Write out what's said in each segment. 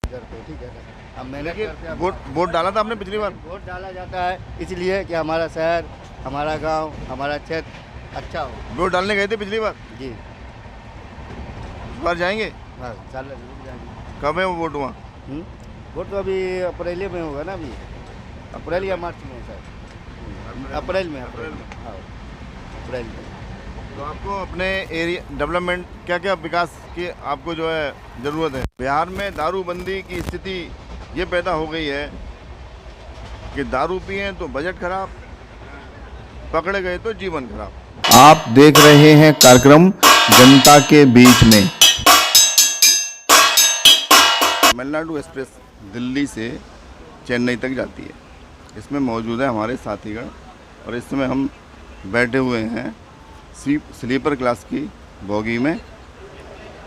इधर पे, ठीक है ना। अब मेहनत करते हैं। वोट डाला था आपने पिछली बार? वोट डाला जाता है इसलिए कि हमारा शहर, हमारा गांव, हमारा क्षेत्र अच्छा हो। वोट डालने गए थे पिछली बार? जी इस बार जाएंगे? हाँ, चल जरूर जाएंगे। कब है वो वोट वहाँ? वोट तो अभी अप्रैल में होगा ना, अभी अप्रैल या मार्च में सर। अप्रैल में हाँ, अप्रैल में। तो आपको अपने एरिया डेवलपमेंट क्या क्या विकास की आपको जो है ज़रूरत है? बिहार में दारूबंदी की स्थिति ये पैदा हो गई है कि दारू पिए तो बजट खराब, पकड़े गए तो जीवन खराब। आप देख रहे हैं कार्यक्रम जनता के बीच में। तमिलनाडु एक्सप्रेस दिल्ली से चेन्नई तक जाती है। इसमें मौजूद है हमारे साथीगण और इस समय हम बैठे हुए हैं स्लीपर क्लास की बोगी में।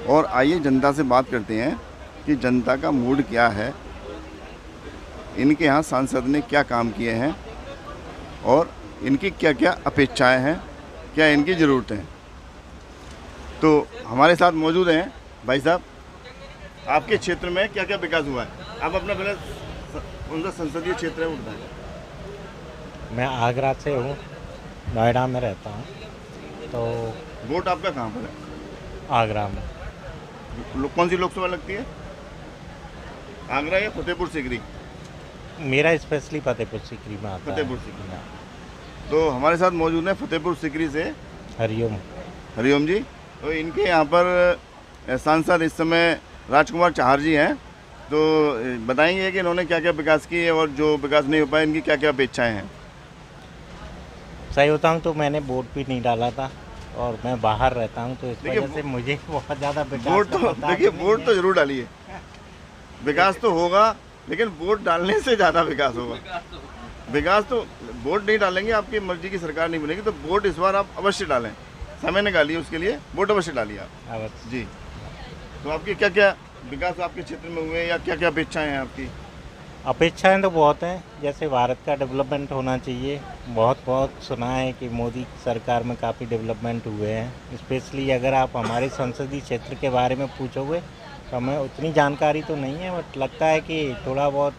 और आइए जनता से बात करते हैं कि जनता का मूड क्या है, इनके यहाँ सांसद ने क्या काम किए हैं और इनकी क्या क्या अपेक्षाएं हैं, क्या इनकी ज़रूरतें हैं। तो हमारे साथ मौजूद हैं भाई साहब, आपके क्षेत्र में क्या क्या विकास हुआ है? आप अपना पहले कौन सा संसदीय क्षेत्र है वो बताएं। मैं आगरा से हूँ, नोएडा में रहता हूँ। तो वोट आपका कहाँ पर है? आगरा में। कौन सी लोकसभा लगती है, आगरा या फतेहपुर सीकरी? मेरा स्पेशली फतेहपुर सीकरी में आता है। फतेहपुर सीकरी। तो हमारे साथ मौजूद हैं फतेहपुर सीकरी से हरिओम। हरिओम जी। तो इनके यहाँ पर सांसद इस समय राजकुमार चाहर जी हैं। तो बताएंगे कि इन्होंने क्या क्या विकास किए और जो विकास नहीं हो पाया इनकी क्या क्या अपेक्षाएं हैं। सही होता हूँ तो मैंने वोट भी नहीं डाला था और मैं बाहर रहता हूँ, तो इस वजह से मुझे बहुत ज़्यादा वोट तो देखिए, वोट तो जरूर डालिए, विकास तो होगा, लेकिन वोट डालने से ज़्यादा विकास होगा। विकास तो वोट नहीं डालेंगे, आपकी मर्जी की सरकार नहीं बनेगी, तो वोट इस बार आप अवश्य डालें, समय निकालिए उसके लिए, वोट अवश्य डालिए आप जी। तो आपकी क्या क्या विकास आपके क्षेत्र में हुए या क्या क्या अपेक्षाएं हैं आपकी? अपेक्षाएं तो बहुत हैं, जैसे भारत का डेवलपमेंट होना चाहिए। बहुत सुना है कि मोदी सरकार में काफ़ी डेवलपमेंट हुए हैं। स्पेशली अगर आप हमारे संसदीय क्षेत्र के बारे में पूछोगे तो हमें उतनी जानकारी तो नहीं है, बट लगता है कि थोड़ा बहुत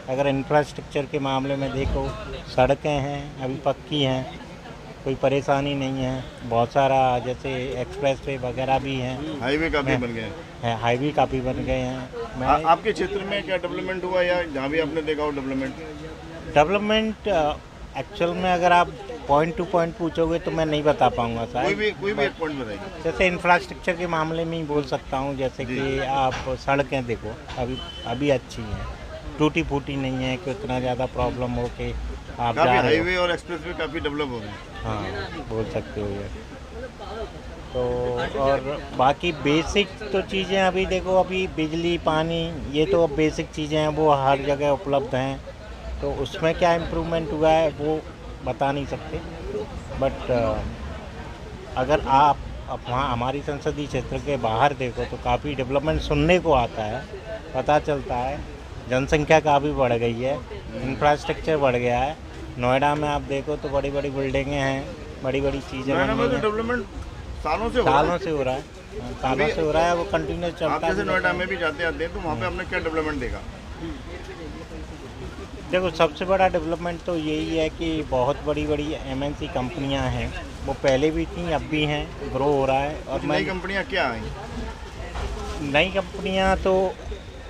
अगर इंफ्रास्ट्रक्चर के मामले में देखो, सड़कें हैं अभी पक्की हैं, कोई परेशानी नहीं है। बहुत सारा जैसे एक्सप्रेस वे वगैरह भी हैं, हाईवे काफ़ी बन गए हैं। हाईवे काफ़ी बन गए हैं। आपके क्षेत्र में क्या डेवलपमेंट हुआ या जहाँ भी आपने देखा हो डेवलपमेंट एक्चुअल में अगर आप पॉइंट टू पॉइंट पूछोगे तो मैं नहीं बता पाऊंगा शायद। कोई भी एक पॉइंट बताइए। जैसे इंफ्रास्ट्रक्चर के मामले में ही बोल सकता हूँ, जैसे कि आप सड़कें देखो अभी अच्छी हैं, टूटी फूटी नहीं है कि उतना ज़्यादा प्रॉब्लम हो कि आप जा रहे हो। हाईवे और एक्सप्रेस वे काफ़ी डेवलप हो गए। हाँ, बोल सकते हो ये। तो और बाकी बेसिक तो चीज़ें अभी देखो, अभी बिजली पानी ये तो अब बेसिक चीज़ें हैं, वो हर जगह उपलब्ध हैं। तो उसमें क्या इम्प्रूवमेंट हुआ है वो बता नहीं सकते, बट अगर आप वहाँ हमारी संसदीय क्षेत्र के बाहर देखो तो काफ़ी डेवलपमेंट सुनने को आता है, पता चलता है। जनसंख्या काफ़ी बढ़ गई है, इंफ्रास्ट्रक्चर बढ़ गया है। नोएडा में आप देखो तो बड़ी बड़ी बिल्डिंगें हैं, बड़ी बड़ी चीज़ें बन गई हैं। डेवलपमेंट सालों से हो रहा है, वो कंटिन्यूस चलता है। आप जैसे नोएडा में भी जाते आते हैं तो वहाँ पे आपने क्या डेवलपमेंट देखा? देखो, सबसे बड़ा डेवलपमेंट तो यही है कि बहुत बड़ी बड़ी एमएनसी कंपनियां हैं, वो पहले भी थी अब भी हैं, ग्रो हो रहा है। और नई कंपनियां क्या आई? नई कंपनियां तो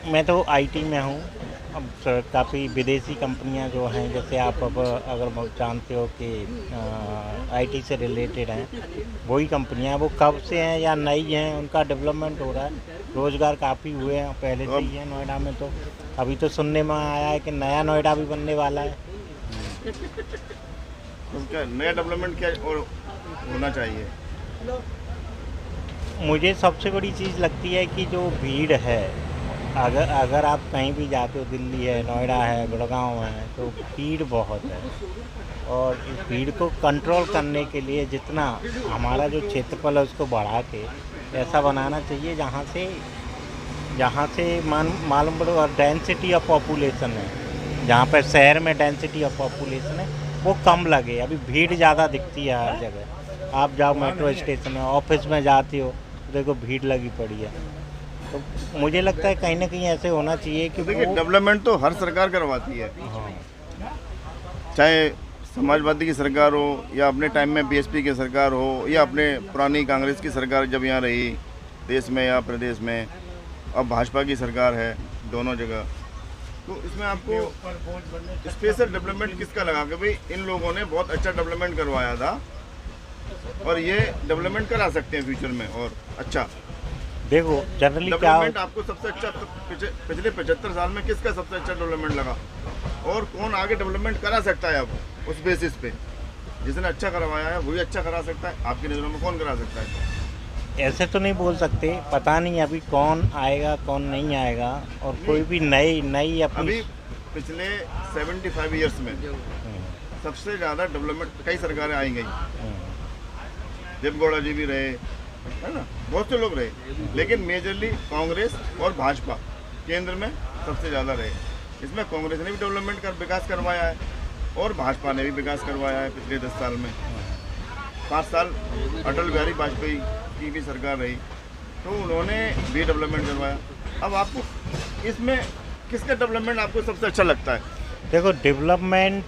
मैं तो आईटी में हूँ। अब काफ़ी विदेशी कंपनियां जो हैं, जैसे आप अब अगर जानते हो कि आईटी से रिलेटेड हैं, वही कंपनियां, वो कब से हैं या नई हैं, उनका डेवलपमेंट हो रहा है। रोज़गार काफ़ी हुए हैं पहले से ही है नोएडा में। तो अभी तो सुनने में आया है कि नया नोएडा भी बनने वाला है। उसका नया डेवलपमेंट क्या और होना चाहिए? मुझे सबसे बड़ी चीज़ लगती है कि जो भीड़ है, अगर आप कहीं भी जाते हो, दिल्ली है, नोएडा है, गुड़गांव है, तो भीड़ बहुत है। और इस भीड़ को कंट्रोल करने के लिए जितना हमारा जो क्षेत्रफल है उसको बढ़ा के ऐसा बनाना चाहिए जहाँ से मालूम पड़े। और डेंसिटी ऑफ पॉपुलेशन है, जहाँ पर शहर में डेंसिटी ऑफ पॉपुलेशन है वो कम लगे। अभी भीड़ ज़्यादा दिखती है हर जगह। आप जाओ मेट्रो स्टेशन में, ऑफिस में जाते हो तो देखो भीड़ लगी पड़ी है। तो मुझे लगता है कहीं ना कहीं ऐसे होना चाहिए कि देखिए वो डेवलपमेंट तो हर सरकार करवाती है, हाँ, चाहे समाजवादी की सरकार हो या अपने टाइम में बीएसपी की सरकार हो या अपने पुरानी कांग्रेस की सरकार जब यहाँ रही देश में या प्रदेश में, अब भाजपा की सरकार है दोनों जगह। तो इसमें आपको स्पेशल डेवलपमेंट किसका लगा कि भाई इन लोगों ने बहुत अच्छा डेवलपमेंट करवाया था और ये डेवलपमेंट करा सकते हैं फ्यूचर में और अच्छा देखो जनरली क्या डेवलपमेंट आपको सबसे अच्छा पिछले 75 साल में किसका सबसे अच्छा डेवलपमेंट लगा और कौन आगे डेवलपमेंट करा सकता है अब उस बेसिस पे जिसने अच्छा करवाया है वही अच्छा करा सकता है। आपकी नज़रों में कौन करा सकता है? ऐसे तो नहीं बोल सकते, पता नहीं अभी कौन आएगा कौन नहीं आएगा, और कोई भी नई अपनी अभी पिछले 75 ईयर्स में सबसे ज़्यादा डेवलपमेंट कई सरकारें आई गई, देवगौड़ा जी भी रहे, है ना, बहुत से लोग रहे, लेकिन मेजरली कांग्रेस और भाजपा केंद्र में सबसे ज़्यादा रहे। इसमें कांग्रेस ने भी डेवलपमेंट कर विकास करवाया है और भाजपा ने भी विकास करवाया है पिछले 10 साल में। 5 साल अटल बिहारी वाजपेयी की भी सरकार रही तो उन्होंने भी डेवलपमेंट करवाया। अब आपको इसमें किसका डेवलपमेंट आपको सबसे अच्छा लगता है? देखो डेवलपमेंट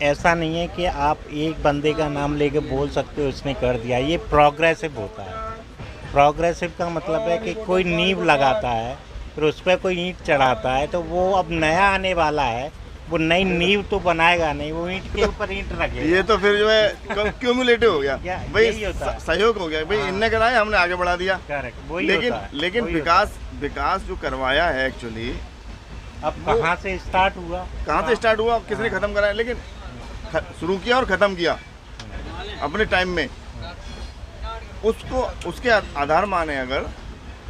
ऐसा नहीं है कि आप एक बंदे का नाम लेके बोल सकते हो उसने कर दिया, ये प्रोग्रेसिव होता है। प्रोग्रेसिव का मतलब है कि कोई नींव लगाता है फिर उस पर कोई ईंट चढ़ाता है, तो वो अब नया आने वाला है, वो नई नींव तो बनाएगा नहीं, वो ईंट के ऊपर ईंट रखेगा। ये तो फिर जो है क्यूमुलेटिव हो गया भाई, सहयोग हो गया भाई, हाँ। इनने कराया हमने आगे बढ़ा दिया। करेक्ट, वही लेकिन होता है, लेकिन वही विकास जो करवाया है एक्चुअली अब कहाँ से स्टार्ट हुआ, कहाँ से स्टार्ट हुआ, किसने खत्म कराया, लेकिन शुरू किया और ख़त्म किया अपने टाइम में, उसको उसके आधार माने अगर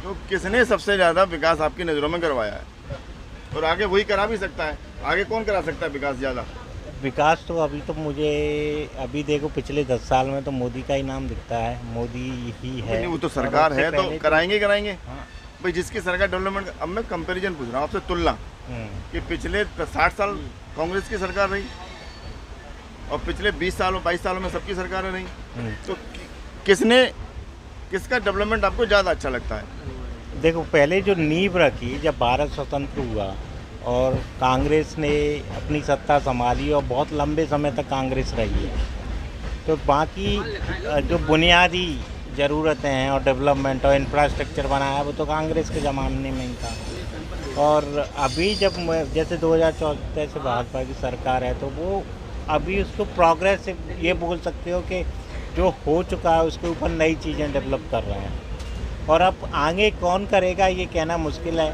तो किसने सबसे ज़्यादा विकास आपकी नज़रों में करवाया है और आगे वही करा भी सकता है। आगे कौन करा सकता है विकास ज़्यादा? विकास तो अभी तो मुझे अभी देखो पिछले 10 साल में तो मोदी का ही नाम दिखता है, मोदी ही है। वो तो सरकार है तो कराएंगे हाँ। भाई, जिसकी सरकार डेवलपमेंट। अब मैं कंपैरिजन पूछ रहा हूँ आपसे, तुलना कि पिछले 60 साल कांग्रेस की सरकार रही और पिछले 20 सालों 22 सालों में सबकी सरकारें रही, तो किसका डेवलपमेंट आपको ज़्यादा अच्छा लगता है? देखो पहले जो नींव रखी जब भारत स्वतंत्र हुआ और कांग्रेस ने अपनी सत्ता संभाली और बहुत लंबे समय तक कांग्रेस रही है, तो बाकी जो बुनियादी ज़रूरतें हैं और डेवलपमेंट और इंफ्रास्ट्रक्चर बनाया वो तो कांग्रेस के ज़माने में ही था। और अभी जब जैसे 2014 से भाजपा की सरकार है तो वो अभी उसको प्रोग्रेस ये बोल सकते हो कि जो हो चुका है उसके ऊपर नई चीज़ें डेवलप कर रहे हैं, और अब आगे कौन करेगा ये कहना मुश्किल है,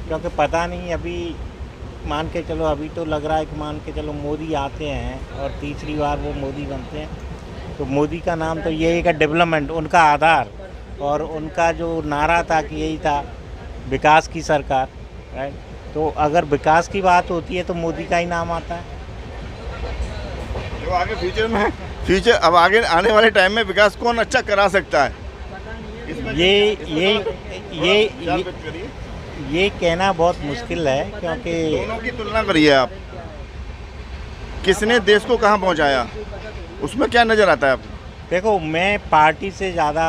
क्योंकि पता नहीं। अभी मान के चलो, अभी तो लग रहा है कि मान के चलो मोदी आते हैं और तीसरी बार वो मोदी बनते हैं, तो मोदी का नाम तो यही का डेवलपमेंट, उनका आधार और उनका जो नारा था कि यही था विकास की सरकार, राइट। तो अगर विकास की बात होती है तो मोदी का ही नाम आता है। तो आगे अब आगे आने वाले टाइम में विकास कौन अच्छा करा सकता है? ये कहना बहुत मुश्किल है, क्योंकि दोनों की तुलना करिए आप, किसने देश को कहाँ पहुँचाया, उसमें क्या नज़र आता है आपको? देखो मैं पार्टी से ज़्यादा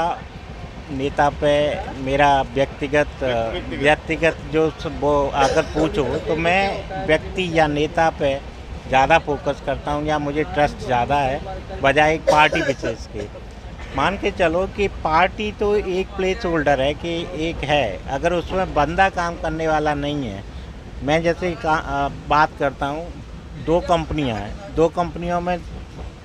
नेता पे मेरा व्यक्तिगत जो वो अगर पूछो तो मैं व्यक्ति या नेता पे ज़्यादा फोकस करता हूँ, या मुझे ट्रस्ट ज़्यादा है बजाय एक पार्टी विशेष के। मान के चलो कि पार्टी तो एक प्लेस होल्डर है कि एक है, अगर उसमें बंदा काम करने वाला नहीं है। मैं जैसे बात करता हूँ, 2 कंपनियाँ हैं, 2 कंपनियों में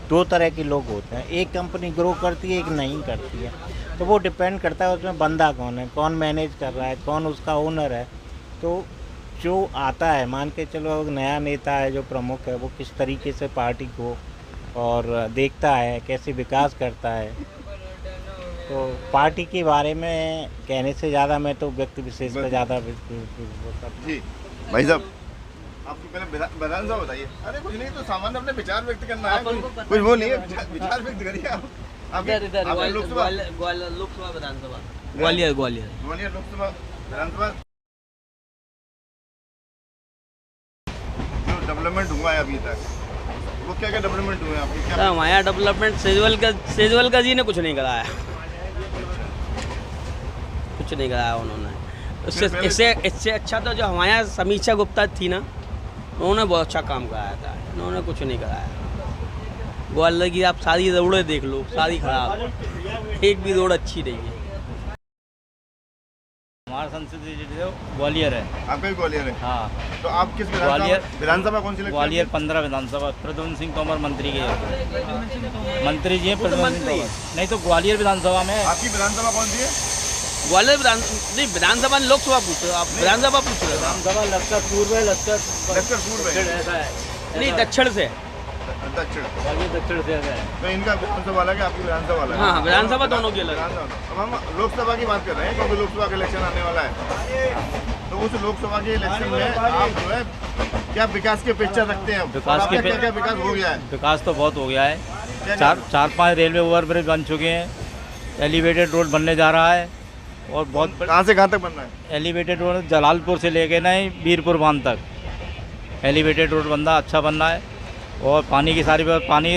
2 तरह के लोग होते हैं, एक कंपनी ग्रो करती है एक नहीं करती है, तो वो डिपेंड करता है उसमें बंदा कौन है, कौन मैनेज कर रहा है, कौन उसका ओनर है। तो जो आता है, मान के चलो नया नेता है जो प्रमुख है, वो किस तरीके से पार्टी को और देखता है, कैसे विकास करता है। तो पार्टी के बारे में कहने से ज़्यादा मैं तो व्यक्ति विशेष पे ज़्यादा। जी भाई साहब, आपको पहले विधानसभा बताइए। अरे कुछ नहीं, तो सामान्य अपने विचार व्यक्त करना है, कुछ वो नहीं है, विचार व्यक्त करिए आप। लोकसभा विधानसभा ग्वालियर लोकसभा विधानसभा जो डेवलपमेंट हुआ है अभी तक, वो क्या डेवलपमेंट हुए आपके? क्या हमारे यहाँ डेवलपमेंट सेजवल का जी ने कुछ नहीं कराया, कुछ नहीं कराया उन्होंने। इससे अच्छा तो जो हमारे यहाँ समीक्षा गुप्ता थी ना, उन्होंने बहुत अच्छा काम कराया था, इन्होंने कुछ नहीं कराया। ग्वालियर की आप सारी रोडें देख लो, सारी खराब, एक भी रोड अच्छी नहीं है। हमारा संसदीय जो ग्वालियर है। आपका भी ग्वालियर है? हाँ। तो आप किस विधानसभा कौन सी लगती है? ग्वालियर 15 विधानसभा प्रद्युम्न सिंह तोमर मंत्री के मंत्री जी हैं प्रद्युम्न सिंह तोमर। नहीं तो ग्वालियर विधानसभा में आपकी विधानसभा कौन सी है? ग्वालियर विधानसभा लोकसभा पूछ रहे हो आप, विधानसभा पूछ रहे हो? विधानसभा लश्कर पूर्व है, लश्कर पूर्व है। ऐसा है, नहीं, दक्षिण से। दक्षिण दक्षिण से है। तो इनका विधानसभा अलग है, आपकी विधानसभा अलग है। हाँ, विधानसभा दोनों की अलग है। अब हम लोकसभा की बात कर रहे हैं, क्योंकि लोकसभा का इलेक्शन आने वाला है। तो उस लोकसभा के इलेक्शन में आप जो है क्या विकास के अपेक्षा रखते हैं? विकास के क्या विकास हो गया है? विकास तो बहुत हो गया है। 4-5 रेलवे ओवरब्रिज बन चुके हैं, एलिवेटेड रोड बनने जा रहा है और बहुत कहाँ से कहाँ तक बन रहा है? एलिवेटेड रोड जलालपुर से लेके नहीं वीरपुर बांध तक एलिवेटेड रोड बनना अच्छा बनना है। और पानी की सारी पानी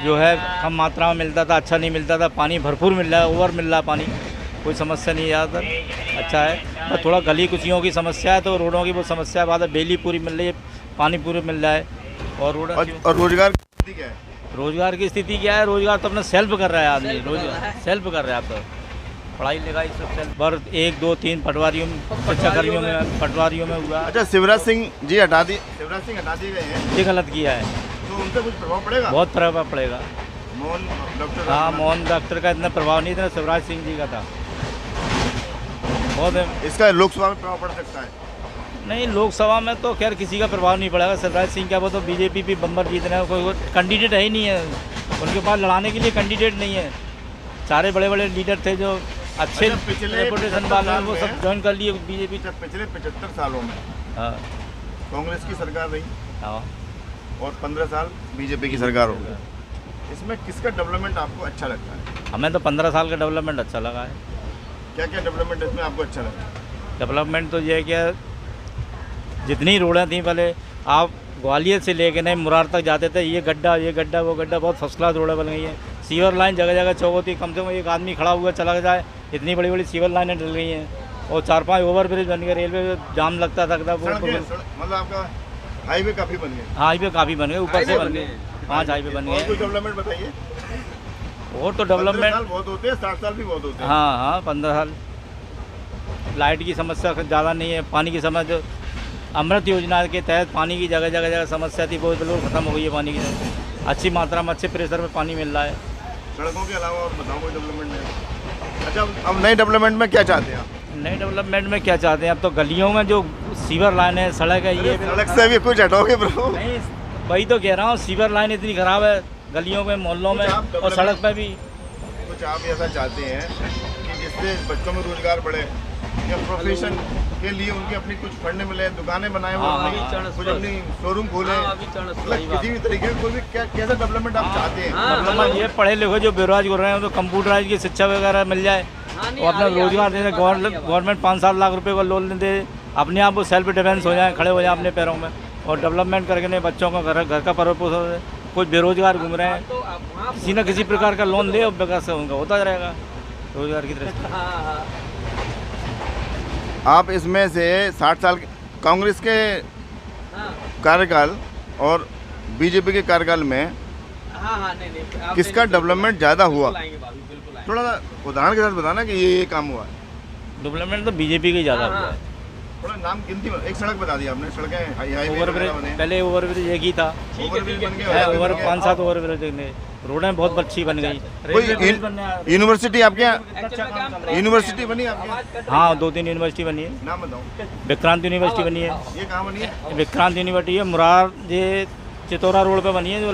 जो है कम मात्रा में मिलता था, अच्छा नहीं मिलता था, पानी भरपूर मिल रहा है, ओवर मिल रहा है पानी, कोई समस्या नहीं है ज़्यादातर, अच्छा है। और थोड़ा गली कुचियों की समस्या है, तो रोडों की वो समस्या बाद बिजली पूरी मिल रही है, पानी पूरी मिल रहा है और रोड और रोजगार की स्थिति क्या है? रोजगार की स्थिति क्या है? रोजगार तो अपना सेल्फ कर रहा है आदमी, रोजगार सेल्फ कर रहा है। आप तो पढ़ाई लिखाई सब सेल्फ पर 1, 2, 3 पटवारियों में पटवारियों में हुआ। अच्छा, शिवराज सिंह जी हटा दिए गए हैं, ये गलत किया है, तो उनसे कुछ प्रभाव पड़ेगा? बहुत प्रभाव पड़ेगा। मोहन डॉक्टर हाँ, मोहन डॉक्टर का इतना प्रभाव नहीं था, शिवराज सिंह जी का था बहुत। इसका लोकसभा में प्रभाव पड़ सकता है? नहीं, लोकसभा में तो खैर किसी का प्रभाव नहीं पड़ेगा। शिवराज सिंह का वो तो बीजेपी भी बम्बर जीत रहे हैं, कोई कैंडिडेट है ही नहीं है उनके पास, लड़ाने के लिए कैंडिडेट नहीं है। सारे बड़े बड़े लीडर थे जो अच्छे रेपुटेशन वाले हैं, वो सब ज्वाइन कर लिए बीजेपी। पिछले 75 सालों में हाँ कांग्रेस की सरकार रही, हाँ, और 15 साल बीजेपी की सरकार हो गई। इसमें किसका डेवलपमेंट आपको अच्छा लगता है? हमें तो 15 साल का डेवलपमेंट अच्छा लगा है। क्या क्या डेवलपमेंट इसमें आपको अच्छा लगा? डेवलपमेंट तो ये है कि जितनी रोडें थी पहले, आप ग्वालियर से लेके नहीं मुरार तक जाते थे, ये गड्ढा वो गड्ढा, बहुत फर्स्ट क्लास रोडें बन गई हैं। सीवर लाइन जगह जगह चौक होती, कम से कम एक आदमी खड़ा हुआ चला जाए, इतनी बड़ी बड़ी सीवर लाइनें डल गई हैं। और 4-5 ओवरब्रिज बन गए, रेलवे जाम लगता था वो मतलब आपका हाईवे काफ़ी बन गए? हाईवे काफ़ी बन गए, ऊपर से बन गए, 5 हाईवे बन गए। कोई डेवलपमेंट बताइए। और तो डेवलपमेंट बहुत होते हैं, 60 साल भी बहुत होते हैं। हाँ, 15 साल। लाइट की समस्या ज़्यादा नहीं है, पानी की समस्या अमृत योजना के तहत पानी की जगह समस्या थी, वो बिल्कुल ख़त्म हो गई है। पानी की अच्छी मात्रा में अच्छे प्रेशर में पानी मिल रहा है। सड़कों के अलावा और बताओ कोई डेवलपमेंट नहीं? अच्छा, अब नए डेवलपमेंट में क्या चाहते हैं आप? नए डेवलपमेंट में क्या चाहते हैं? अब तो गलियों में जो सीवर लाइन है, सड़क है, ये सड़क से भी कुछ हटोगे ब्रो? नहीं, वही तो कह रहा हूँ, सीवर लाइन इतनी ख़राब है गलियों में, मोहल्लों में और सड़क पे भी। कुछ आप ऐसा चाहते हैं कि जिससे बच्चों में रोजगार बढ़े, या प्रोफेशन के लिए उनके अपनी कुछ फंड मिले, दुकानें बनाए, कुछ अपनी शोरूम खोले, मतलब किसी भी तरीके का कोई भी कैसा डेवलपमेंट आप चाहते हैं? डेवलपमेंट ये पढ़े लिखे जो बेरोजगार हो रहे हैं तो कंप्यूटराइज की शिक्षा वगैरह मिल जाए और अपना रोजगार दे। गवर्नमेंट 5-7 लाख रुपए का लोन दे, अपने आप वो सेल्फ डिफेंस हो जाए, खड़े हो जाए अपने पैरों में, और डेवलपमेंट करके नहीं बच्चों का घर का परपोष। कुछ बेरोजगार घूम रहे हैं, किसी न किसी प्रकार का लोन दे और विकास उनका होता रहेगा रोजगार की तरह। आप इसमें से 60 साल कांग्रेस के कार्यकाल और बीजेपी के कार्यकाल में किसका डेवलपमेंट ज़्यादा हुआ? थोड़ा सा उदाहरण के साथ बताना कि ये काम हुआ है। डेवलपमेंट तो बीजेपी का ज़्यादा हुआ है। थोड़ा नाम गिनती, एक सड़क बता दी आपने, सड़कें हाईवे ओवरब्रिज, पहले ओवरब्रिज एक ही था, ओवरब्रिज बन गया, ओवर 5-7 ओवरब्रिज, रोडें बहुत अच्छी बन गई। यूनिवर्सिटी आपके यहाँ, यूनिवर्सिटी बनी आपके यहाँ? हाँ, 2-3 यूनिवर्सिटी बनी है। नाम बताओ। विक्रांत यूनिवर्सिटी बनी है। ये कहाँ बनी है? विक्रांत यूनिवर्सिटी है मुरार, ये चितौरा रोड पे बनी है, जो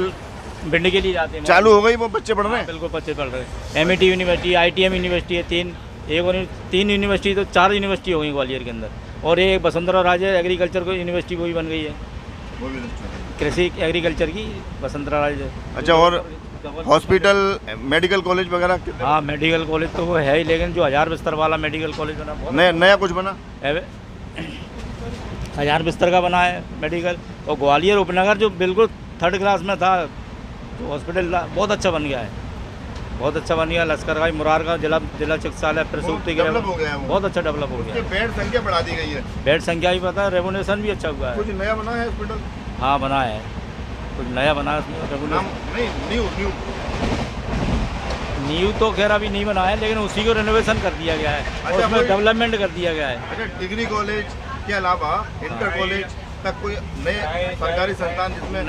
भिंड के लिए जाते हैं। चालू हो गई, वो बच्चे पढ़ रहे हैं? बिल्कुल, बच्चे पढ़ रहे हैं। MIT यूनिवर्सिटी, ITM यूनिवर्सिटी है, 3 यूनिवर्सिटी, तो 4 यूनिवर्सिटी हो गई ग्वालियर के अंदर। और एक वसुंधरा राजे एग्रीकल्चर को यूनिवर्सिटी वो भी बन गई है, वो भी अच्छा है। कृषि एग्रीकल्चर की वसुंधरा राजे। अच्छा, और हॉस्पिटल, मेडिकल कॉलेज वगैरह? हाँ, मेडिकल कॉलेज तो वो है ही, लेकिन जो 1000 बिस्तर वाला मेडिकल कॉलेज बना, नया कुछ बना? 1000 बिस्तर का बना है मेडिकल। और ग्वालियर उपनगर जो बिल्कुल 3rd क्लास में था, जो हॉस्पिटल बहुत अच्छा बन गया है। बहुत अच्छा बन गया। लश्करगाही मुरार का जिला चिकित्सालय प्रसूति के डेवलप हो गया है वो। बहुत अच्छा डेवलप हो उसकी गया। बेड संख्या बढ़ा दी गई है। बेड संख्या भी पता है, रेवोल्यूशन भी अच्छा हुआ है। कुछ नया बना है हॉस्पिटल? हाँ बना है, कुछ नया बना है उसमें नाम रेवोल्यूशन। नहीं, न्यू न्यू तो खैर अभी नहीं बना है, लेकिन उसी को रेनोवेशन कर दिया गया है और अच्छा, उसमें कोई- डेवलपमेंट कर दिया गया है। अच्छा, डिग्री कॉलेज के अलावा इंटर कॉलेज तक कोई नए सरकारी संस्थान जिसमें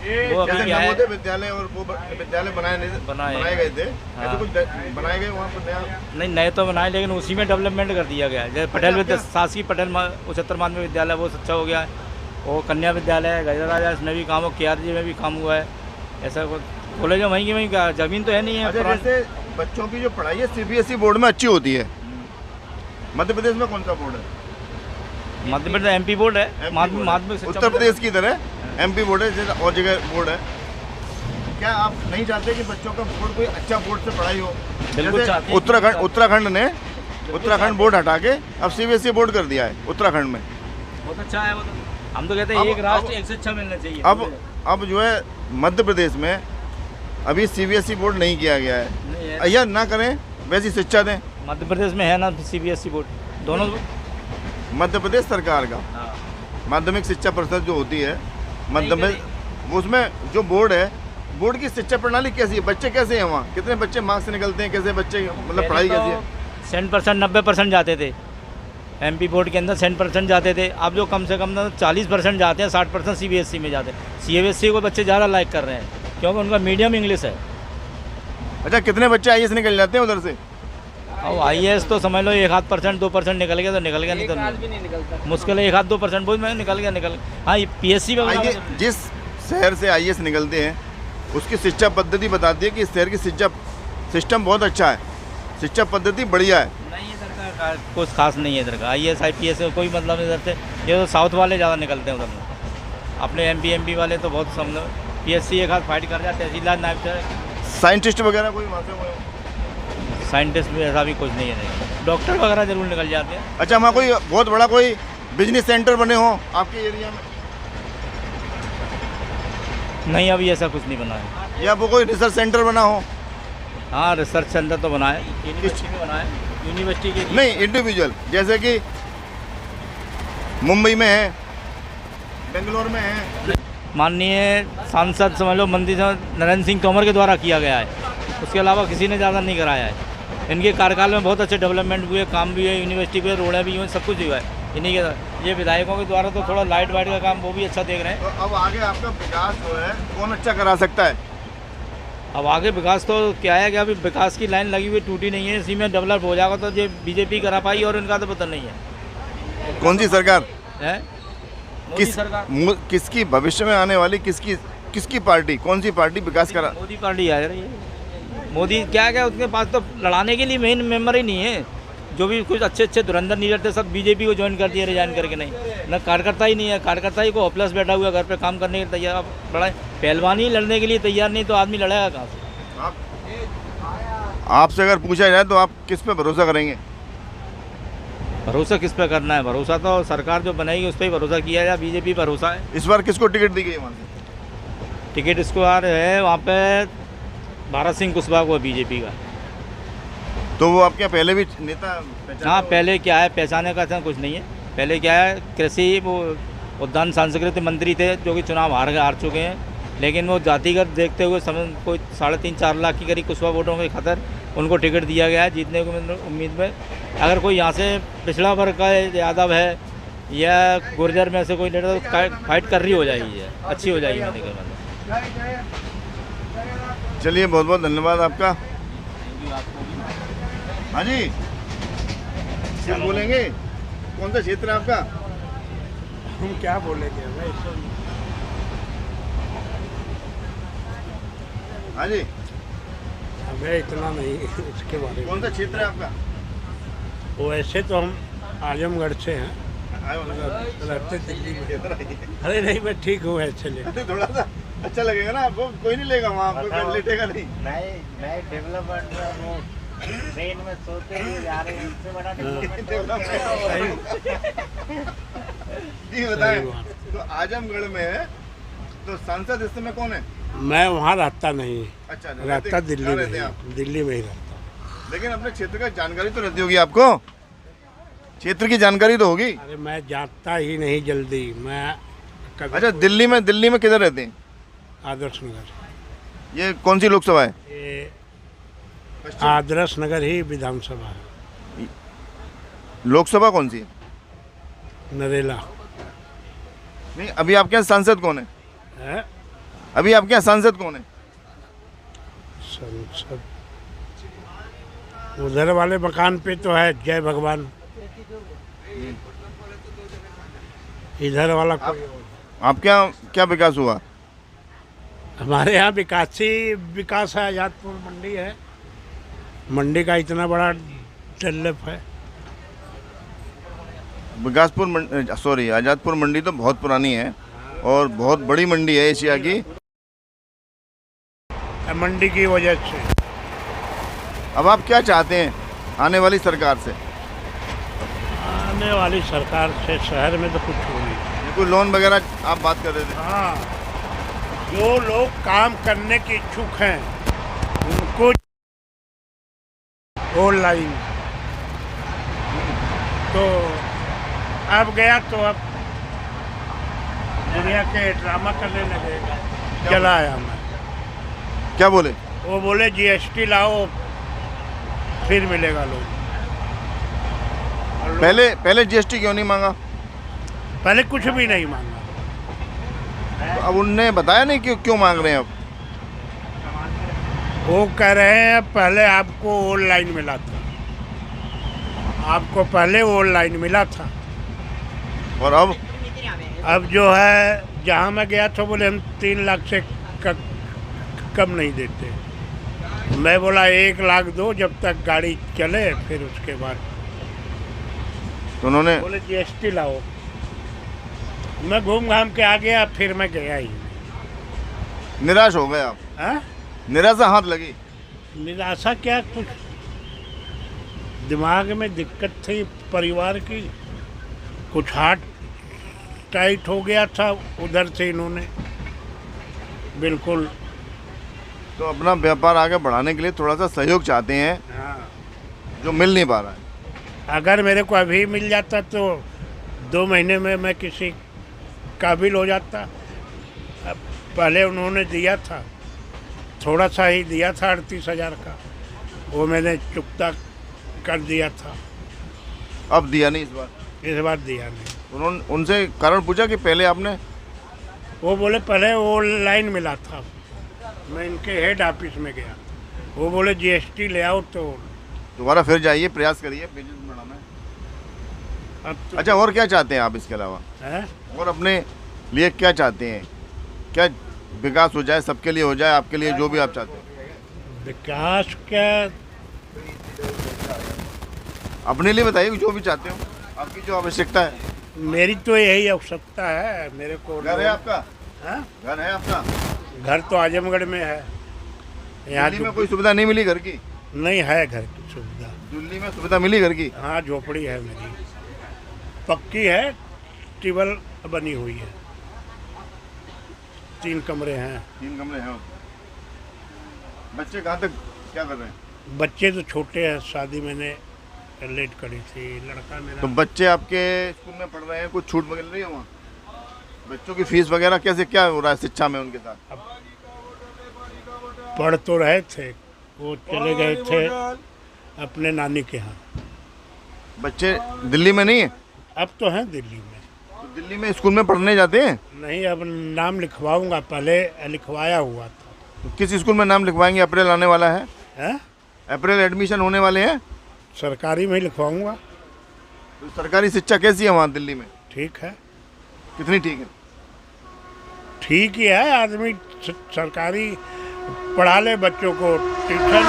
वो अभी जैसे क्या है, नवोदय विद्यालय और वो विद्यालय बनाए गए थे, ऐसे हाँ। कुछ बनाए गए वहाँ पर नया? नहीं नए तो बनाए, लेकिन उसी में डेवलपमेंट कर दिया गया है। जैसे पटेल शासकीय पटेल उच्चतर माध्यमिक विद्यालय वो अच्छा हो गया है, और कन्या विद्यालय है गजराजा, इसमें भी काम हो, KRG में भी काम हुआ है। ऐसा कॉलेज है वहीं की वहीं का, जमीन तो है नहीं है। अच्छा, जैसे बच्चों की जो पढ़ाई है CBSE बोर्ड में अच्छी होती है, मध्य प्रदेश में कौन सा बोर्ड है? मध्य प्रदेश MP बोर्ड है, MP माध्यमिक बोर्ड है। शिक्षा उत्तर प्रदेश की तरह MP बोर्ड है, जैसे और जगह बोर्ड है। क्या आप नहीं चाहते कि बच्चों का बोर्ड कोई अच्छा बोर्ड से पढ़ाई हो? बिल्कुल जैसे चाहते हैं। उत्तराखंड बोर्ड हटा के अब CBSE बोर्ड कर दिया है उत्तराखंड में। बहुत अच्छा है वो तो। हम तो कहते हैं अब- एक राष्ट्र अब- एक शिक्षा मिलना चाहिए। अब जो है मध्य प्रदेश में अभी CBSE बोर्ड नहीं किया गया नहीं है, है। या ना करें वैसी शिक्षा दें। मध्य प्रदेश में है ना CBSE बोर्ड, दोनों। मध्य प्रदेश सरकार का हाँ। माध्यमिक शिक्षा परिषद जो होती है मध्य में, उसमें जो बोर्ड है, बोर्ड की शिक्षा प्रणाली कैसी है? बच्चे कैसे हैं वहाँ? कितने बच्चे मार्क्स निकलते हैं? कैसे बच्चे मतलब पढ़ाई कैसी है? 100% 90% जाते थे MP बोर्ड के अंदर, 100% जाते थे। अब जो कम से कम 40% जाते हैं, 60% CBSE में जाते हैं। CBSE को बच्चे ज़्यादा लाइक कर रहे हैं क्योंकि उनका मीडियम इंग्लिश है। अच्छा, कितने बच्चे IAS निकल जाते हैं उधर से? और IAS तो समझ लो 1-2% 2% निकल गया तो निकल गया, नहीं तो मुश्किल है 1-2% बहुत में निकल गया। हाँ ये PSC में जिस शहर से IAS निकलते हैं उसकी शिक्षा पद्धति बताती है कि इस शहर की शिक्षा सिस्टम बहुत अच्छा है, शिक्षा पद्धति बढ़िया है। नहीं इधर का कुछ खास नहीं है इधर का। IAS IPS का कोई मतलब नहीं इधर से। ये तो साउथ वाले ज़्यादा निकलते हैं उधर। अपने MP वाले तो बहुत समझ PSC एक हाथ फाइट कर जाते हैं, तहसीलदार नायब साइंटिस्ट वगैरह कोई वहाँ से हुए? साइंटिस्ट भी ऐसा भी कुछ नहीं है, नहीं। डॉक्टर वगैरह जरूर निकल जाते हैं। अच्छा, वहाँ कोई बहुत बड़ा कोई बिजनेस सेंटर बने हो आपके एरिया में, नहीं अभी ऐसा कुछ नहीं बना है। या वो कोई रिसर्च सेंटर बना हो? हाँ रिसर्च सेंटर तो बना है, यूनिवर्सिटी में बना है, यूनिवर्सिटी के नहीं, इंडिविजुअल, जैसे कि मुंबई में है, बेंगलोर में है। माननीय सांसद समझ लो मंत्री नरेंद्र सिंह तोमर के द्वारा किया गया है, उसके अलावा किसी ने ज़्यादा नहीं कराया है। इनके कार्यकाल में बहुत अच्छे डेवलपमेंट हुए, काम भी है, यूनिवर्सिटी पे रोडें भी हुई, सब कुछ हुआ है इन्हीं के। ये विधायकों के द्वारा तो थोड़ा लाइट वाइट का काम वो भी अच्छा देख रहे हैं। तो अब आगे आपका विकास जो है कौन अच्छा करा सकता है? अब आगे विकास तो क्या है कि अभी विकास की लाइन लगी हुई टूटी नहीं है, इसी में डेवलप हो जाएगा तो ये BJP करा पाई और इनका तो पता नहीं है। कौन सी सरकार? है मोदी किस सरकार, किसकी भविष्य में आने वाली किसकी पार्टी, कौन सी पार्टी विकास करा? मोदी पार्टी आ रही है। मोदी क्या क्या उसके पास तो लड़ाने के लिए मेन मेंबर ही नहीं है। जो भी कुछ अच्छे धुरंधर लीडर थे सब BJP को ज्वाइन कर दिए, रिजाइन करके। नहीं न कार्यकर्ता ही नहीं है, कार्यकर्ता ही को होपलेस बैठा हुआ घर पे काम करने के तैयार। अब लड़ाई पहलवानी लड़ने के लिए तैयार नहीं तो आदमी लड़ेगा कहाँ से? आपसे अगर पूछा जाए तो आप किस पे भरोसा करेंगे? भरोसा किस पे करना है? भरोसा तो सरकार जो बनाएगी उस पर ही भरोसा किया जाए। BJP भरोसा है। इस बार किसको टिकट दी गई वहाँ से? टिकट इसको आ रहे है वहाँ पे भारत सिंह कुशवाहा को BJP का। तो वो आपके पहले भी नेता पहचाने हाँ होंगे? पहले क्या है, पहचाने का ऐसा कुछ नहीं है। पहले क्या है, कृषि वो उद्यान सांस्कृतिक मंत्री थे जो कि चुनाव हार चुके हैं, लेकिन वो जातिगत देखते हुए समय कोई 3.5-4 लाख की करीब कुशवाहा वोटों के खातर उनको टिकट दिया गया है जीतने को उम्मीद में। अगर कोई यहाँ से पिछड़ा वर्ग का यादव है या गुर्जर में से कोई लीडर तो फाइट कर रही हो जाएगी, अच्छी हो जाएगी मेरे ख्याल में। चलिए, बहुत बहुत धन्यवाद आपका। हाँ जी, क्या बोलेंगे? कौन सा क्षेत्र है आपका? हम क्या बोलेंगे भाई? हाँ जी, हमें इतना नहीं इसके बारे में। कौन सा क्षेत्र है आपका? वैसे तो हम आजमगढ़ से हैं, रहते दिल्ली में। अरे नहीं, मैं ठीक हूँ ऐसे ले। थोड़ा सा अच्छा लगेगा ना आपको, कोई नहीं लेगा वहाँ, आपको लेटेगा नहीं। नए डेवलपमेंट ट्रेन में सोते हुए जा रहे हैं, इससे बड़ा जी बताएं, तो आजमगढ़ में है तो सांसद इस समय कौन है? मैं वहाँ रहता नहीं। अच्छा रहता दिल्ली कहाँ में रहते हैं आप? ही, दिल्ली में ही रहता। लेकिन अपने क्षेत्र का जानकारी तो रहती होगी आपको, क्षेत्र की जानकारी तो होगी। अरे मैं जाता ही नहीं जल्दी, मैं कभी अच्छा, दिल्ली में किधर रहते हैं? आदर्श नगर, ये कौन सी लोकसभा है? ये आदर्श नगर ही विधानसभा है, लोकसभा कौन सी है? नरेला नहीं, अभी आपके यहाँ सांसद कौन है? है। अभी आपके यहाँ सांसद कौन है? संसद उधर वाले मकान पे तो है जय भगवान, इधर वाला कोई और। आपके यहाँ क्या विकास हुआ? हमारे यहाँ विकास है, आजादपुर मंडी है, मंडी का इतना बड़ा डेवलप है। आजादपुर मंडी तो बहुत पुरानी है और बहुत बड़ी मंडी है एशिया की। मंडी की वजह से अब आप क्या चाहते हैं आने वाली सरकार से? आने वाली सरकार से शहर में तो कुछ हो नहीं। ये कोई लोन वगैरह आप बात कर रहे थे? हाँ, जो लोग काम करने के इच्छुक हैं उनको ऑनलाइन, तो अब गया तो अब दुनिया के ड्रामा करने लगे। चला आया मैं, क्या बोले? वो बोले जीएसटी लाओ फिर मिलेगा लोन। पहले जीएसटी क्यों नहीं मांगा? पहले कुछ भी नहीं मांगा। तो अब उनने बताया नहीं कि क्यों मांग रहे हैं अब? वो कह रहे हैं पहले आपको ऑनलाइन मिला था, आपको पहले ऑनलाइन मिला था, और अब जो है जहाँ मैं गया था बोले हम 3 लाख से कम नहीं देते। मैं बोला 1 लाख दो जब तक गाड़ी चले, फिर उसके बाद तो उन्होंने बोले जीएसटी लाओ। मैं घूम घाम के आ गया, फिर मैं गया ही नहीं। निराश हो गए आप? हाँ? निराशा हाथ लगी? निराशा क्या, कुछ दिमाग में दिक्कत थी परिवार की, कुछ हार्ट टाइट हो गया था उधर से इन्होंने बिल्कुल। तो अपना व्यापार आगे बढ़ाने के लिए थोड़ा सा सहयोग चाहते हैं हाँ, जो मिल नहीं पा रहा है। अगर मेरे को अभी मिल जाता तो 2 महीने में मैं किसी काबिल हो जाता। अब पहले उन्होंने दिया था, थोड़ा सा ही दिया था 38,000 का, वो मैंने चुकता कर दिया था। अब दिया नहीं इस बार दिया नहीं। उन्होंने उनसे कारण पूछा कि पहले आपने? वो बोले पहले ऑनलाइन मिला था। मैं इनके हेड ऑफिस में गया, वो बोले जीएसटी ले आओ, तो दोबारा फिर जाइए, प्रयास करिए, बिजनेस बढ़ाना है। अब तो अच्छा, और क्या चाहते हैं आप इसके अलावा? है? और अपने लिए क्या चाहते हैं? क्या विकास हो जाए, सबके लिए हो जाए, आपके लिए जो भी आप चाहते हैं? विकास क्या, अपने लिए बताइए जो भी चाहते हो, आपकी जो आवश्यकता है। मेरी तो यही आवश्यकता है। मेरे को घर है आपका? हाँ? घर है आपका? घर तो आजमगढ़ में है। यहाँ दिल्ली में कोई सुविधा नहीं मिली घर की? नहीं है घर की सुविधा। दिल्ली में सुविधा मिली घर की? हाँ, झोपड़ी है मेरी, पक्की है, टेबल बनी हुई है, 3 कमरे हैं। 3 कमरे हैं। बच्चे कहाँ तक क्या कर रहे हैं? बच्चे तो छोटे हैं, शादी मैंने लेट करी थी। लड़का मेरा तो बच्चे आपके स्कूल में पढ़ रहे हैं, कुछ छूट मिल रही है वहाँ? बच्चों की फीस वगैरह कैसे, क्या हो रहा है शिक्षा में उनके साथ? पढ़ तो रहे थे, वो चले गए थे अपने नानी के यहाँ। बच्चे दिल्ली में नहीं है? अब तो हैं दिल्ली में। तो दिल्ली में स्कूल में पढ़ने जाते हैं? नहीं, अब नाम लिखवाऊंगा, पहले लिखवाया हुआ था। तो किस स्कूल में नाम लिखवाएंगे? अप्रैल आने वाला है, है? अप्रैल एडमिशन होने वाले हैं। सरकारी में ही लिखवाऊंगा। तो सरकारी शिक्षा कैसी है वहाँ दिल्ली में? ठीक है, कितनी ठीक है? ठीक ही है। आदमी सरकारी पढ़ा ले, बच्चों को ट्यूशन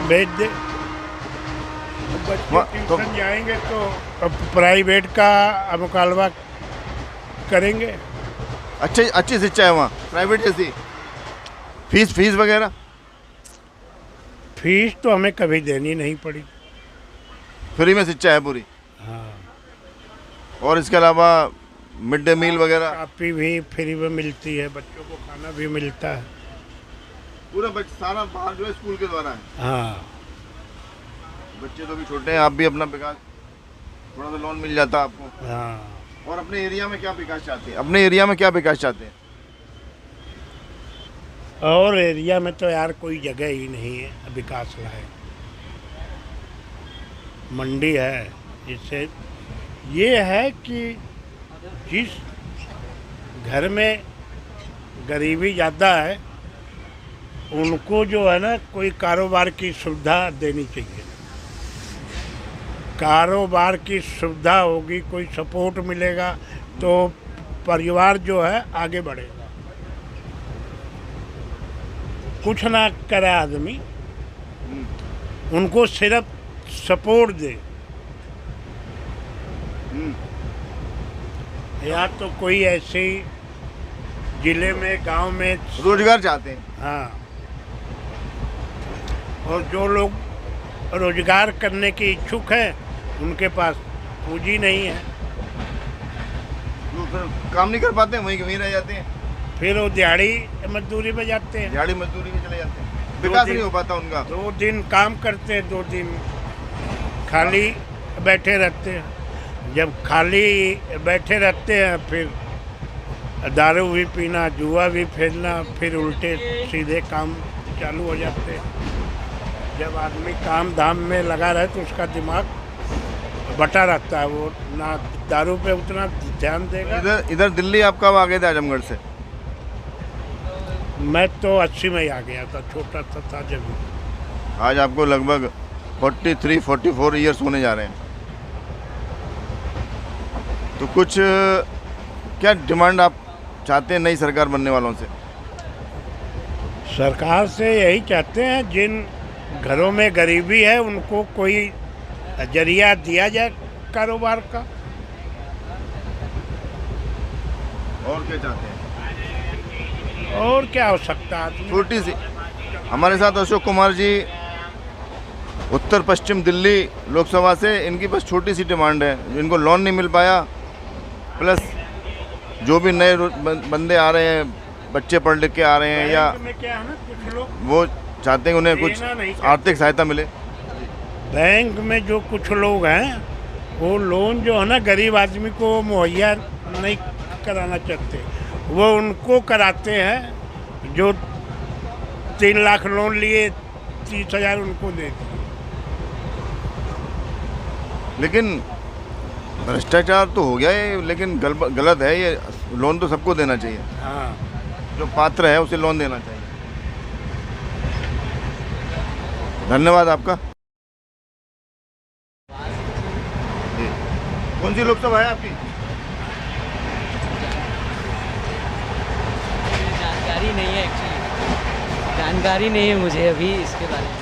भेज दे। बच्चे ट्यूशन जाएंगे तो अब प्राइवेट का मुकालबा करेंगे। अच्छी शिक्षा है वहाँ, प्राइवेट जैसी? फीस वगैरह? फीस तो हमें कभी देनी नहीं पड़ी। फ्री में शिक्षा है पूरी? हाँ। और इसके अलावा मिड डे मील वगैरह? काफ़ी भी फ्री में मिलती है, बच्चों को खाना भी मिलता है। पूरा सारा बाहर जो है स्कूल के द्वारा है। हाँ, बच्चे तो भी छोटे हैं, आप भी अपना विकास, थोड़ा सा लोन मिल जाता आपको। हाँ। और अपने एरिया में क्या विकास चाहते हैं? अपने एरिया में क्या विकास चाहते हैं? और एरिया में तो यार कोई जगह ही नहीं है विकास लायक। मंडी है, इससे ये है कि जिस घर में गरीबी ज़्यादा है उनको जो है ना कोई कारोबार की सुविधा देनी चाहिए। कारोबार की सुविधा होगी, कोई सपोर्ट मिलेगा तो परिवार जो है आगे बढ़ेगा। कुछ ना करे आदमी, उनको सिर्फ सपोर्ट दे। या तो कोई ऐसे जिले में, गांव में रोजगार चाहते हैं। हाँ, और जो लोग रोजगार करने के इच्छुक हैं उनके पास पूंजी नहीं है, वो फिर काम नहीं कर पाते हैं, वहीं के वहीं रह जाते हैं, फिर वो दिहाड़ी मजदूरी में जाते हैं। दिहाड़ी मजदूरी में चले जाते हैं, विकास नहीं हो पाता उनका। 2 दिन काम करते हैं, 2 दिन खाली बैठे रहते हैं। जब खाली बैठे रहते हैं फिर दारू भी पीना, जुआ भी खेलना, फिर उल्टे सीधे काम चालू हो जाते हैं। जब आदमी काम धाम में लगा रहे तो उसका दिमाग बटा रहता है, वो ना दारू पे उतना ध्यान देगा। इधर दिल्ली आप कब आ गए थे आजमगढ़ से? मैं तो 80 में ही आ गया था, छोटा था जब। आज आपको लगभग 43-44 ईयर्स होने जा रहे हैं। तो कुछ क्या डिमांड आप चाहते हैं नई सरकार बनने वालों से? सरकार से यही चाहते हैं जिन घरों में गरीबी है उनको कोई जरिया दिया जाए कारोबार का। और क्या चाहते हैं? और क्या हो सकता है? छोटी सी, हमारे साथ अशोक कुमार जी उत्तर पश्चिम दिल्ली लोकसभा से, इनकी बस छोटी सी डिमांड है, इनको लोन नहीं मिल पाया, प्लस जो भी नए बंदे आ रहे हैं, बच्चे पढ़ लिख के आ रहे हैं, या बैंक में क्या है ना, कुछ लोग वो चाहते हैं उन्हें कुछ देना नहीं चाहते। आर्थिक सहायता मिले। बैंक में जो कुछ लोग हैं वो लोन जो है ना गरीब आदमी को मुहैया नहीं कराना चाहते, वो उनको कराते हैं जो 3 लाख लोन लिए 30,000 उनको दे दिए। लेकिन भ्रष्टाचार तो हो गया है, लेकिन गलत है ये। लोन तो सबको देना चाहिए, हाँ, जो पात्र है उसे लोन देना चाहिए। धन्यवाद आपका। जी। कौन सी लोकसभा है आपकी? जानकारी नहीं है, एक्चुअली जानकारी नहीं है मुझे अभी इसके बारे में।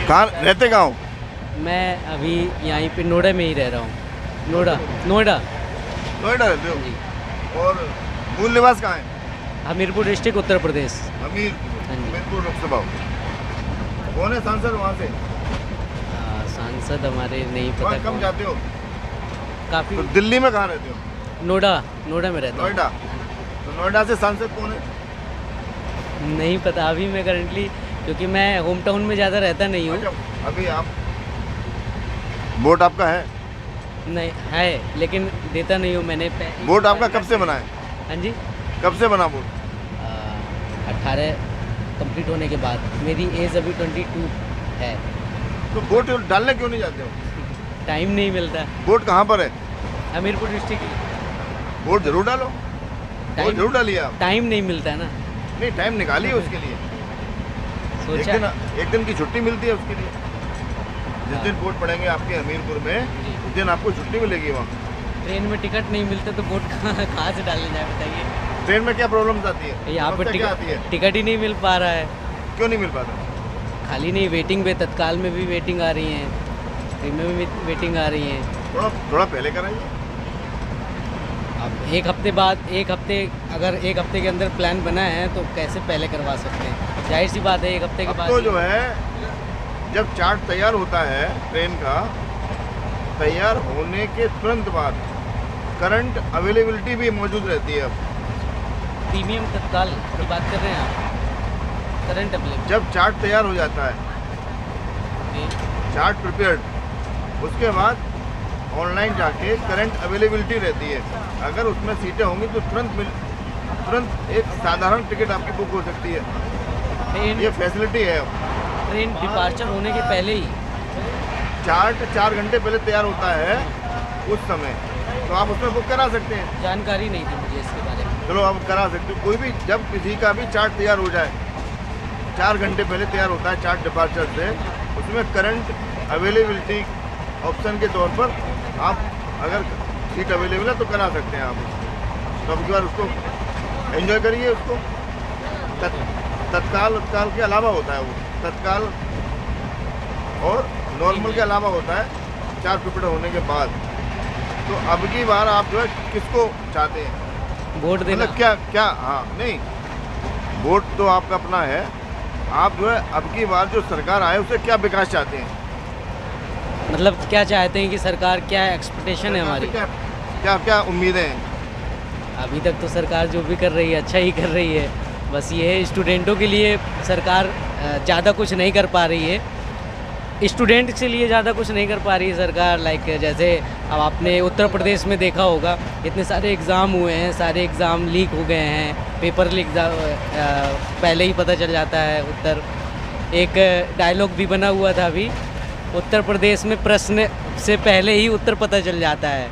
कहाँ रहते? कहाँ हो? मैं अभी यहीं पे नोएडा में ही रह रहा हूँ। नोएडा नोएडा रहते हो? और मूल निवास कहाँ है? हमीरपुर डिस्ट्रिक्ट, उत्तर प्रदेश। हमीरपुर लोकसभा। कौन है सांसद वहाँ से? सांसद हमारे नहीं वहाँ पता। कब जाते हो? काफ़ी। तो दिल्ली में कहाँ रहते हो? नोएडा में रहता हूँ। नोएडा। तो नोएडा से सांसद कौन है? नहीं पता अभी मैं करंटली, क्योंकि मैं होम टाउन में ज़्यादा रहता नहीं हूँ। अच्छा, अभी आप वोट आपका है? नहीं है, लेकिन देता नहीं हूँ मैंने। वोट आपका कब से बना है? हाँ जी, कब से बना वोट? 18 कंप्लीट होने के बाद। मेरी एज अभी 22 है। तो वोट डालने क्यों नहीं जाते हो? टाइम नहीं मिलता। वोट कहाँ पर है? हमीरपुर डिस्ट्रिक्ट। वोट जरूर डालो, वोट जरूर डालिए आप। टाइम नहीं मिलता है ना। नहीं, टाइम निकालिए उसके लिए। सोचा एक दिन की छुट्टी मिलती है उसके लिए। जिस दिन वोट पड़ेंगे आपके हमीरपुर में, उस दिन आपको छुट्टी मिलेगी वहाँ। ट्रेन में टिकट नहीं मिलता तो वोट कहाँ से डालने जाए बताइए। ट्रेन में क्या प्रॉब्लम्स आती है? यहाँ पर क्या आती है? टिकट ही नहीं मिल पा रहा है। क्यों नहीं मिल पाता? खाली नहीं, वेटिंग पे, तत्काल में भी वेटिंग आ रही है, प्रीमियम में भी वेटिंग आ रही है। थोड़ा पहले कराइए। अब एक हफ्ते के अंदर प्लान बना है तो कैसे पहले करवा सकते हैं? जाहिर सी बात है, एक हफ्ते के बाद तो जो है, जब चार्ट तैयार होता है ट्रेन का, तैयार होने के तुरंत बाद करंट अवेलेबिलिटी भी मौजूद रहती है। अब प्रीमियम तत्काल की बात कर रहे हैं आप, करंट अवेलेबल। जब चार्ट तैयार हो जाता है, चार्ट प्रिपेयर्ड, उसके बाद ऑनलाइन जाके करंट अवेलेबिलिटी रहती है। अगर उसमें सीटें होंगी तो तुरंत एक साधारण टिकट आपकी बुक हो सकती है। ये फैसिलिटी है। ट्रेन डिपार्चर होने के पहले ही चार्ट 4 घंटे पहले तैयार होता है उस समय, तो आप उसमें बुक करा सकते हैं। जानकारी नहीं थी मुझे इसके बारे में। चलो आप करा सकते हो। कोई भी, जब किसी का भी चार्ट तैयार हो जाए, 4 घंटे पहले तैयार होता है चार्ट डिपार्चर से, उसमें करंट अवेलेबिलिटी ऑप्शन के तौर पर आप अगर सीट अवेलेबल है तो करा सकते हैं आप उसको। तो अब बार उसको एंजॉय करिए उसको। तत्काल के अलावा होता है वो, तत्काल और नॉर्मल के अलावा होता है चार्ट प्रिपेयर्ड होने के बाद। तो अब की बार आप जो है किसको चाहते हैं वोट देना? मतलब क्या हाँ नहीं, वोट तो आपका अपना है। आप जो है अब की बार जो सरकार आए उससे क्या विकास चाहते हैं? मतलब क्या चाहते हैं कि सरकार, क्या एक्सपेक्टेशन है हमारी? क्या उम्मीदें हैं? अभी तक तो सरकार जो भी कर रही है अच्छा ही कर रही है। बस ये है, स्टूडेंटों के लिए सरकार ज़्यादा कुछ नहीं कर पा रही है। स्टूडेंट के लिए ज़्यादा कुछ नहीं कर पा रही है सरकार। लाइक जैसे अब आपने उत्तर प्रदेश में देखा होगा, इतने सारे एग्ज़ाम हुए हैं, सारे एग्ज़ाम लीक हो गए हैं। पेपर लीक पहले ही पता चल जाता है उत्तर। एक डायलॉग भी बना हुआ था अभी, उत्तर प्रदेश में प्रश्न से पहले ही उत्तर पता चल जाता है।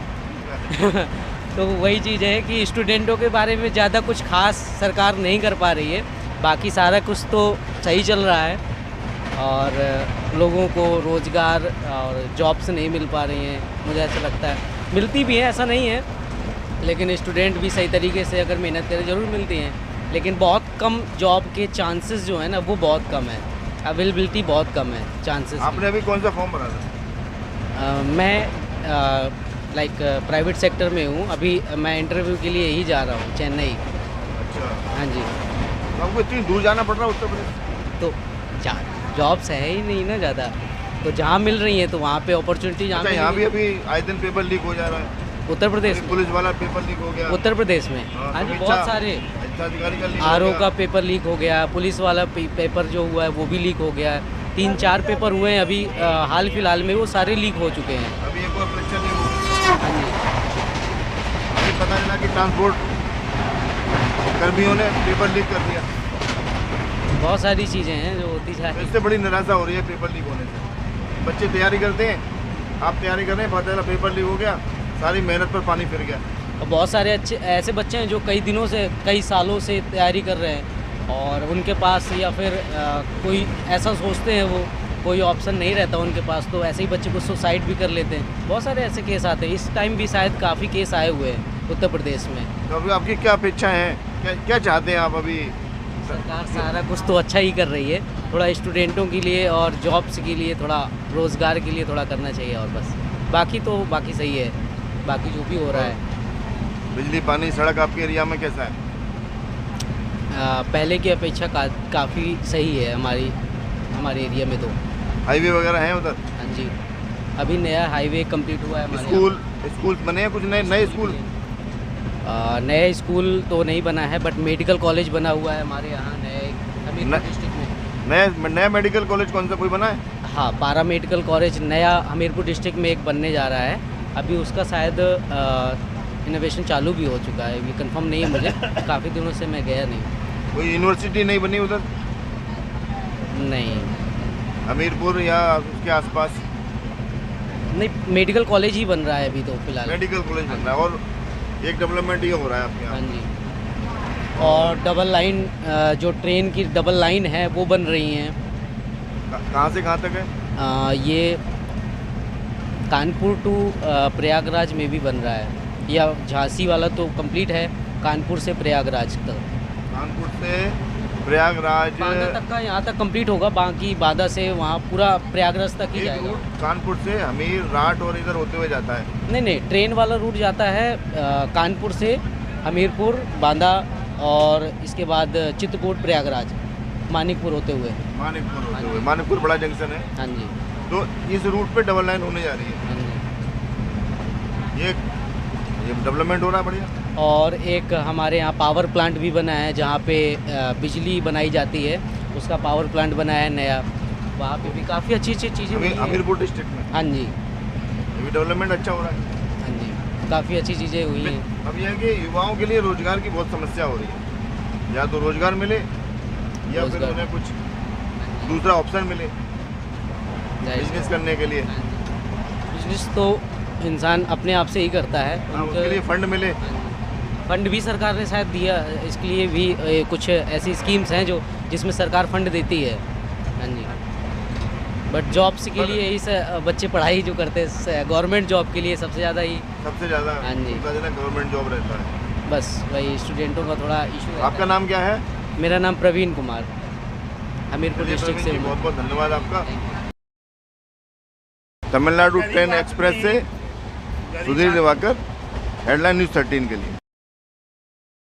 तो वही चीज़ है कि स्टूडेंटों के बारे में ज़्यादा कुछ खास सरकार नहीं कर पा रही है। बाकी सारा कुछ तो सही चल रहा है और लोगों को रोज़गार और जॉब्स नहीं मिल पा रही हैं, मुझे ऐसा लगता है। मिलती भी है, ऐसा नहीं है, लेकिन स्टूडेंट भी सही तरीके से अगर मेहनत करें ज़रूर मिलती हैं, लेकिन बहुत कम जॉब के चांसेस जो है ना वो बहुत कम है, अवेलेबिलिटी बहुत कम है, चांसेस। आपने अभी कौन सा फॉर्म भरा था? मैं लाइक प्राइवेट सेक्टर में हूँ अभी। मैं इंटरव्यू के लिए ही जा रहा हूँ चेन्नई। अच्छा, हाँ जी। तो आपको इतनी दूर जाना पड़ रहा है उत्तर प्रदेश? तो जॉब्स है ही नहीं ना ज़्यादा, तो जहाँ मिल रही है तो वहाँ पे अपॉर्चुनिटी जहाँ अच्छा, यहाँ भी अभी आए दिन पेपर लीक हो जा रहा है। उत्तर प्रदेश में पुलिस वाला पेपर लीक हो गया उत्तर प्रदेश में। हाँ, हाँ जी, तो बहुत सारे अधिकारी का लीक हो आरओ गया। का पेपर लीक हो गया, पुलिस वाला पेपर जो हुआ है वो भी लीक हो गया है। 3-4 पेपर हुए हैं अभी हाल फिलहाल में, वो सारे लीक हो चुके हैं। अभी एक और परीक्षा लीक हो गई। हाँ जी। अभी पता चला कि ट्रांसपोर्ट कर्मियों ने पेपर लीक कर दिया। बहुत सारी चीज़ें हैं जो होती जा रही इससे बड़ी निराशा हो रही है पेपर लीक होने से। बच्चे तैयारी करते हैं, आप तैयारी कर रहे हैं, पता चला पेपर लीक हो गया, सारी मेहनत पर पानी फिर गया। और बहुत सारे अच्छे ऐसे बच्चे हैं जो कई दिनों से, कई सालों से तैयारी कर रहे हैं और उनके पास या फिर कोई ऐसा सोचते हैं, वो कोई ऑप्शन नहीं रहता उनके पास, तो ऐसे ही बच्चे को सुसाइड भी कर लेते हैं। बहुत सारे ऐसे केस आते हैं। इस टाइम भी शायद काफ़ी केस आए हुए हैं उत्तर प्रदेश में। तो अभी आपकी क्या अपेक्षाएं हैं, क्या चाहते हैं आप? अभी सरकार सारा कुछ तो अच्छा ही कर रही है, थोड़ा स्टूडेंटों के लिए और जॉब्स के लिए, थोड़ा रोज़गार के लिए थोड़ा करना चाहिए और बस। बाकी सही है, बाकी जो भी हो रहा है। बिजली पानी सड़क आपके एरिया में कैसा है? पहले की अपेक्षा काफ़ी सही है हमारे एरिया में। तो हाईवे वगैरह हैं उधर? हाँ जी, अभी नया हाईवे कंप्लीट हुआ है हमारे स्कूल बने हैं कुछ नए स्कूल? नया स्कूल तो नहीं बना है, बट मेडिकल कॉलेज बना हुआ है हमारे यहाँ नए हमीरपुर डिस्ट्रिक्ट में। नया मेडिकल कॉलेज कौन सा कोई बना है? हाँ, पारा मेडिकल कॉलेज नया हमीरपुर डिस्ट्रिक्ट में एक बनने जा रहा है। अभी उसका शायद इनोवेशन चालू भी हो चुका है, ये कंफर्म नहीं है मुझे। काफ़ी दिनों से मैं गया नहीं। कोई यूनिवर्सिटी नहीं बनी उधर? नहीं, हमीरपुर या उसके आसपास? नहीं, मेडिकल कॉलेज ही बन रहा है अभी तो फिलहाल। मेडिकल कॉलेज बन रहा है और एक डेवलपमेंट ये हो रहा है आपके यहाँ? हाँ जी। और डबल लाइन, जो ट्रेन की डबल लाइन है वो बन रही हैं। कहाँ से कहाँ तक है? ये कानपुर टू प्रयागराज में भी बन रहा है, या झांसी वाला तो कंप्लीट है, कानपुर से प्रयागराज तक। कानपुर से प्रयागराज बांदा तक का यहाँ तक कंप्लीट होगा, बाकी बांदा से वहाँ पूरा प्रयागराज तक ही जाएगा। कानपुर से हमीर, राठ और इधर होते हुए जाता है? नहीं, ट्रेन वाला रूट जाता है कानपुर से हमीरपुर, बांदा और इसके बाद चित्रकूट, प्रयागराज, मानिकपुर होते हुए। मानिकपुर बड़ा जंक्शन है। हाँ जी। तो इस रूट पे डबल लाइन होने जा रही है। हाँ जी। ये डेवलपमेंट हो रहा है बढ़िया। और एक हमारे यहाँ पावर प्लांट भी बना है जहाँ पे बिजली बनाई जाती है, उसका पावर प्लांट बना है नया, वहाँ पे भी काफ़ी अच्छी अच्छी चीज़ें हुई हैं। हमीरपुर डिस्ट्रिक्ट में हाँ जी, ये भी डेवलपमेंट अच्छा हो रहा है। हाँ जी, काफ़ी अच्छी चीज़ें हुई हैं। अब यह है कि युवाओं के लिए रोजगार की बहुत समस्या हो रही है, या तो रोजगार मिले या फिर रोजगार। उन्हें कुछ दूसरा ऑप्शन मिले बिजनेस करने के लिए। बिजनेस तो इंसान अपने आप से ही करता है, हाँ, उसके लिए फंड मिले। फंड भी सरकार ने शायद दिया, इसके लिए भी कुछ ऐसी स्कीम्स हैं जो जिसमें सरकार फंड देती है। हाँ जी, बट जॉब्स के लिए यही बच्चे पढ़ाई जो करते हैं गवर्नमेंट जॉब के लिए सबसे ज़्यादा ही, सबसे ज़्यादा हाँ जी, गवर्नमेंट जॉब रहता है। बस वही स्टूडेंटों का थोड़ा इशू है। आपका नाम क्या है? मेरा नाम प्रवीण कुमार, हमीरपुर डिस्ट्रिक्ट से हूँ। बहुत बहुत धन्यवाद आपका। तमिलनाडु ट्रेन एक्सप्रेस से सुधीर दिवाकर, हेडलाइन न्यूज़ 13 के लिए।